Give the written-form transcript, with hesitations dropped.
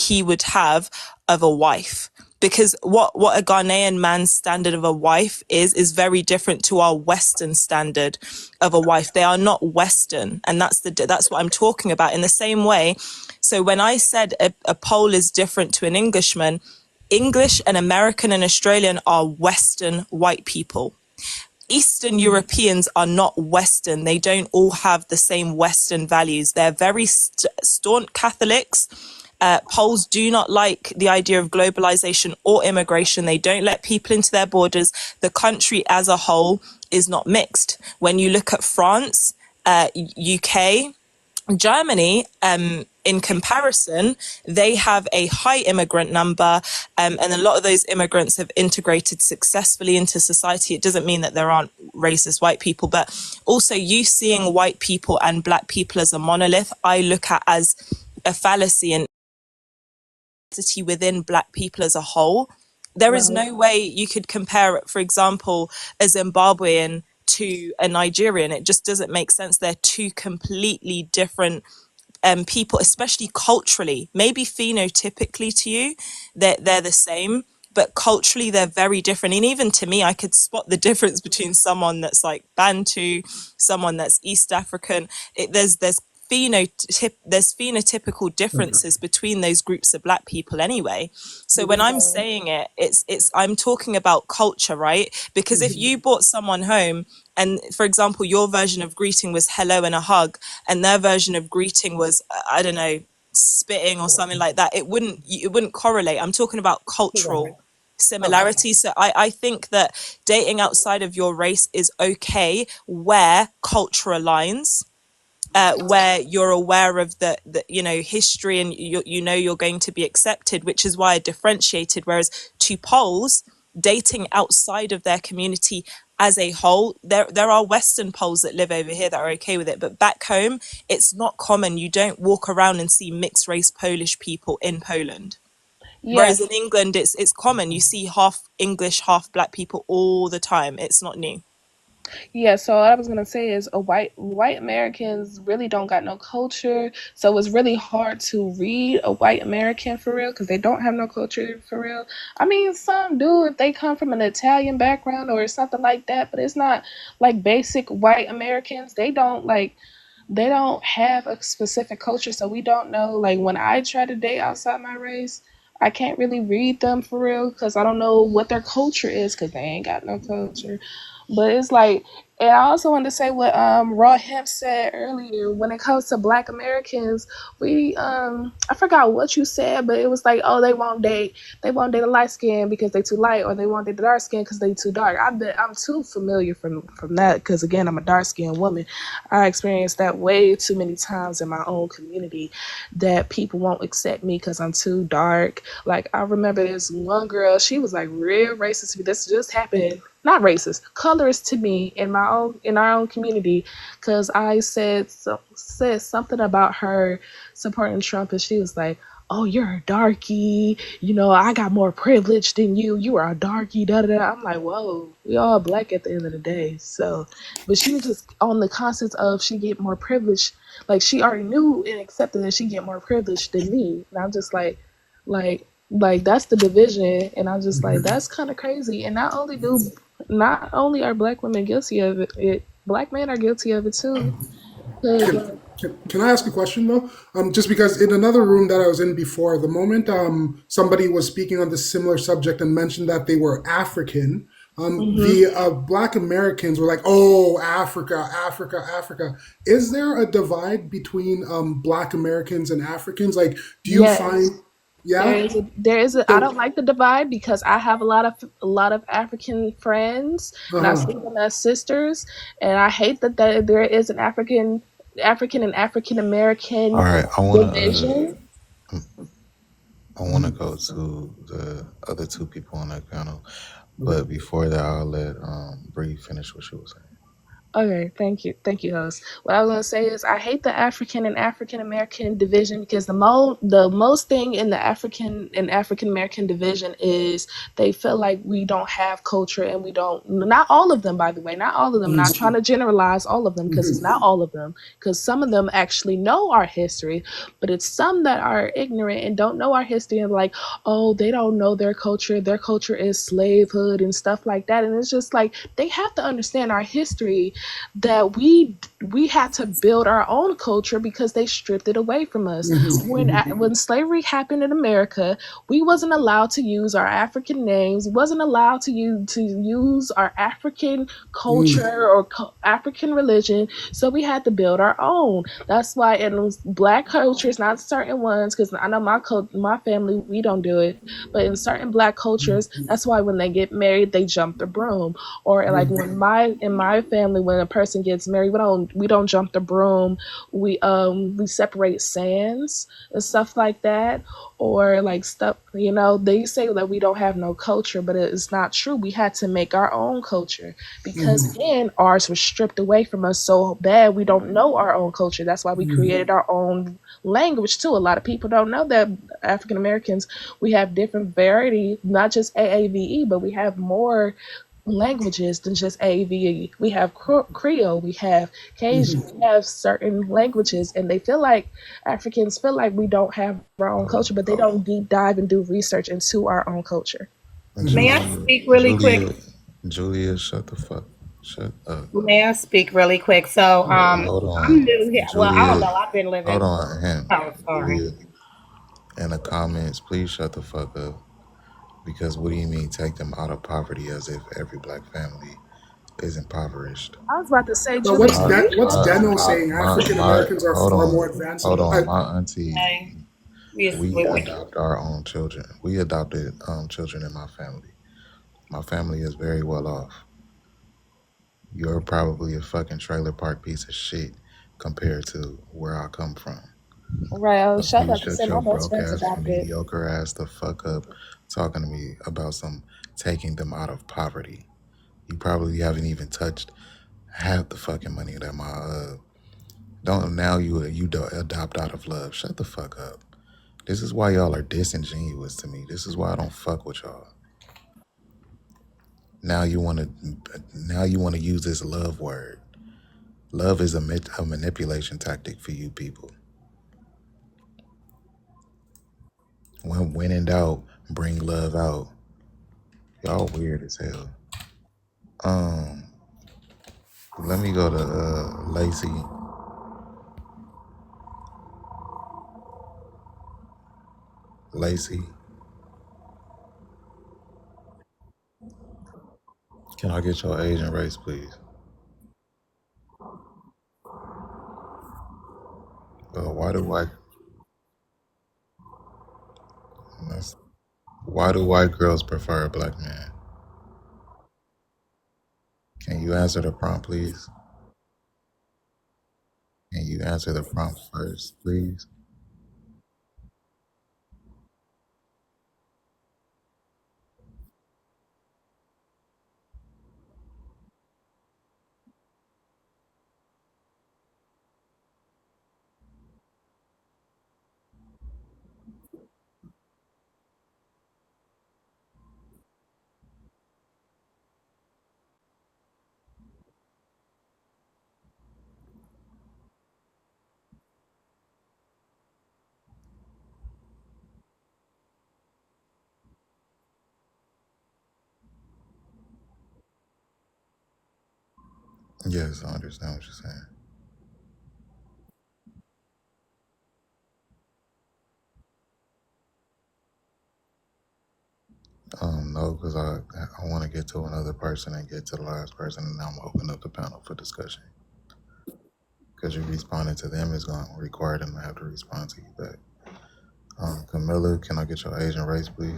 he would have of a wife. Because what a Ghanaian man's standard of a wife is very different to our Western standard of a wife. They are not Western, and that's what I'm talking about. In the same way, so when I said a Pole is different to an Englishman, English and American and Australian are Western white people. Eastern Europeans are not Western. They don't all have the same Western values. They're very staunch Catholics. Poles do not like the idea of globalization or immigration. They don't let people into their borders. The country as a whole is not mixed. When you look at France, UK, Germany, in comparison, they have a high immigrant number, and a lot of those immigrants have integrated successfully into society. It doesn't mean that there aren't racist white people, but also you seeing white people and black people as a monolith, I look at as a fallacy and within black people as a whole. There is no way you could compare, for example, a Zimbabwean to a Nigerian. It just doesn't make sense. They're two completely different people, especially culturally. Maybe phenotypically to you, they're the same, but culturally they're very different. And even to me, I could spot the difference between someone that's like Bantu, someone that's East African. There's phenotypical differences between those groups of black people anyway. So when I'm saying it, it's I'm talking about culture, right? Because if you brought someone home and, for example, your version of greeting was hello and a hug, and their version of greeting was, I don't know, spitting or something like that, it wouldn't correlate. I'm talking about cultural similarities. So I think that dating outside of your race is okay where culture aligns. Where you're aware of the history, and you're going to be accepted, which is why I differentiated. Whereas to Poles, dating outside of their community as a whole, there are Western Poles that live over here that are okay with it, but back home it's not common. You don't walk around and see mixed race Polish people in Poland. Whereas in England it's common. You see half English, half black people all the time. It's not new. Yeah, so what I was gonna say is a white Americans really don't got no culture, so it's really hard to read a white American for real because they don't have no culture for real. I mean, some do if they come from an Italian background or something like that, but it's not like basic white Americans. They don't have a specific culture, so we don't know. Like when I try to date outside my race, I can't really read them for real because I don't know what their culture is because they ain't got no culture. But it's like, and I also wanted to say what Raw Hemp said earlier. When it comes to Black Americans, we I forgot what you said, but it was like, oh, they won't date a light skin because they too light, or they won't date a dark skin because they too dark. I'm too familiar from that because again, I'm a dark skinned woman. I experienced that way too many times in my own community that people won't accept me because I'm too dark. Like I remember this one girl, she was like real racist to me. This just happened, not racist, colorist to me in our own community, because I said something about her supporting Trump, and she was like, "Oh, you're a darkie. You know, I got more privilege than you. You are a darkie." Da da da. I'm like, whoa, we all black at the end of the day. So, but she was just on the concept of she get more privilege. Like she already knew and accepted that she get more privilege than me, and I'm just like that's the division, and I'm just like that's kind of crazy. And not only are black women guilty of it, black men are guilty of it too. 'Cause, Can, can I ask a question though? Just because in another room that I was in before, the moment somebody was speaking on this similar subject and mentioned that they were African, mhm. the Black Americans were like, "Oh, Africa, Africa, Africa." Is there a divide between Black Americans and Africans? Like, do you Yes, find, yeah? there is a. I So, don't like the divide because I have a lot of African friends, and I see uh-huh. them as sisters, and I hate that there is an African and African All American right, division. I wanna go to the other two people on that panel, but before that, I'll let Bree finish what she was saying. Okay, thank you, host. What I was gonna say is I hate the African and African American division because the most thing in the African American division is they feel like we don't have culture and we don't. Not all of them, by the way, not all of them. Not trying to generalize all of them because it's not all of them. Because some of them actually know our history, but it's some that are ignorant and don't know our history and like, oh, they don't know their culture. Their culture is slavehood and stuff like that. And it's just like they have to understand our history that we had to build our own culture because they stripped it away from us. When slavery happened in America, we wasn't allowed to use our African names, wasn't allowed to use our African culture or African religion, so we had to build our own. That's why in black cultures, not certain ones, because I know my family we don't do it, but in certain black cultures, that's why when they get married, they jump the broom. Or like in my family, when a person gets married, we don't jump the broom. We separate sands and stuff like that. Or like stuff, they say that we don't have no culture, but it's not true. We had to make our own culture because again, ours was stripped away from us so bad we don't know our own culture. That's why we created our own language too. A lot of people don't know that African Americans, we have different variety, not just AAVE, but we have more languages than just AAVE. We have Creole, we have Cajun, we have certain languages, and Africans feel like we don't have our own culture, but they don't deep dive and do research into our own culture. May I Julia, speak really quick? Julia, shut the fuck, shut up. May I speak really quick? So, Hold I'm on, new here. Well, I don't Julia. know. I've been Hold living. on, him. Oh, sorry. Julia, in the comments, please shut the fuck up. Because what do you mean take them out of poverty as if every black family is impoverished? I was about to say, But Julie, what's Deno saying? African Americans are Hold far on, more advanced. hold on, my auntie. Okay. Yes, We adopt our own children. We adopted children in my family. My family is very well off. You're probably a fucking trailer park piece of shit compared to where I come from. right? I So was please about to shut say your my best broke friend's ass, adopted. mediocre ass the fuck up talking to me about some taking them out of poverty. You probably haven't even touched half the fucking money that my don't now you adopt out of love. Shut the fuck up. This is why y'all are disingenuous to me. This is why I don't fuck with y'all. Now you want to use this love word. Love is a manipulation tactic for you people. When in doubt, bring love out. Y'all weird as hell. Um, Let me go to Lacey. Lacey, can I get your age and race, please? Why do white that's- why do white girls prefer a black man? Can you answer the prompt, please? Can you answer the prompt first, please? Yes, I understand what you're saying. No, because I want to get to another person and get to the last person, and now I'm open up the panel for discussion. Because you responding to them is going to require them to have to respond to you back. Camilla, can I get your age and race, please?